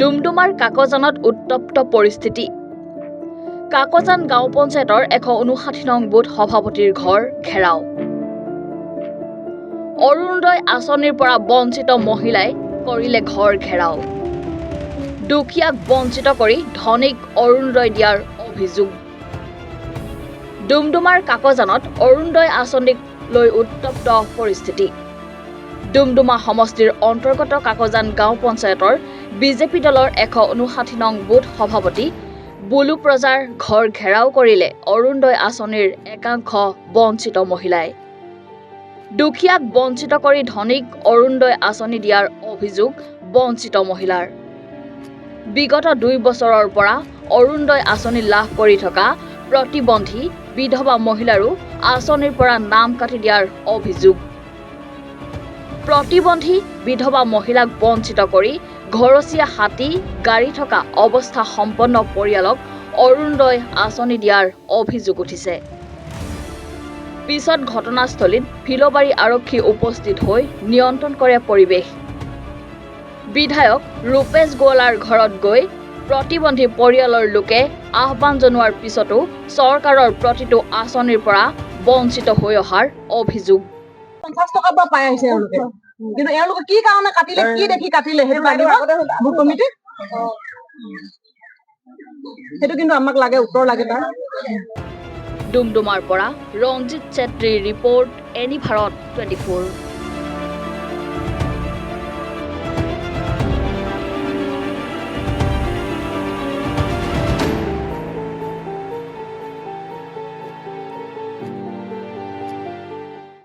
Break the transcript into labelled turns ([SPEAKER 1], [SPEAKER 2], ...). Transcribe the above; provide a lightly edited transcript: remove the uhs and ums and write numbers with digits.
[SPEAKER 1] ডুমডুমাৰ কাকজানত উত্তপ্ত পৰিস্থিতি। কাকজান গাঁও পঞ্চায়তৰ 159 নং বুথ সভাপতিৰ ঘৰ ঘেৰাও। অৰুণোদয় আঁচনিৰ পৰা বঞ্চিত মহিলাই কৰিলে ঘৰ ঘেৰাও। দুখীয়াক বঞ্চিত কৰি ধনীক অৰুণোদয় দিয়াৰ অভিযোগ। ডুমডুমাৰ কাকজানত অৰুণোদয় আঁচনিক লৈ উত্তপ্ত পৰিস্থিতি। ডুমডুমা সমষ্টিৰ অন্তৰ্গত কাকজান গাঁও পঞ্চায়তৰ বিজেপি দলৰ 159 নং বুথ সভাপতি বুলু প্ৰজাৰ ঘৰ ঘেৰাও কৰিলে অৰুণোদয় আঁচনিৰ একাংশ বঞ্চিত মহিলাই। দুখীয়াক বঞ্চিত কৰি ধনীক অৰুণোদয় আঁচনি দিয়াৰ অভিযোগ বঞ্চিত মহিলাৰ। বিগত 2 বছৰৰ পৰা অৰুণোদয় আঁচনি লাভ কৰি থকা প্ৰতিবন্ধী বিধৱা মহিলাৰো আঁচনিৰ পৰা নাম কাটি দিয়াৰ অভিযোগ। প্ৰতিবন্ধী বিধৱা মহিলাক বঞ্চিত কৰি ঘৰচীয়া হাতী গাড়ী থকা অৱস্থা সম্পন্ন পৰিয়ালক অৰুণোদয় আঁচনি দিয়াৰ অভিযোগ উঠিছে। পিছত ঘটনাস্থলীত ফিলবাৰী আৰক্ষী উপস্থিত হৈ নিয়ন্ত্ৰণ কৰে পৰিৱেশ। বিধায়ক ৰূপেশ গোৱালাৰ ঘৰত গৈ প্ৰতিবন্ধী পৰিয়ালৰ লোকে আহ্বান জনোৱাৰ পিছতো চৰকাৰৰ প্ৰতিটো আঁচনিৰ পৰা বঞ্চিত হৈ অহাৰ অভিযোগ।
[SPEAKER 2] 50 টকা পৰা পাই আহিছে এওঁলোকে, কিন্তু এওঁলোকে কি কাৰণে কাটিলে, কি দেখি কাটিলে সেইটো লাগিব বুথ কমিটি, সেইটো কিন্তু আমাক লাগে, উত্তৰ লাগে তাৰ।
[SPEAKER 1] ডুমডুমাৰ পৰা ৰঞ্জিত চেত্ৰীৰ ৰিপৰ্ট, এনি ভাৰত 24।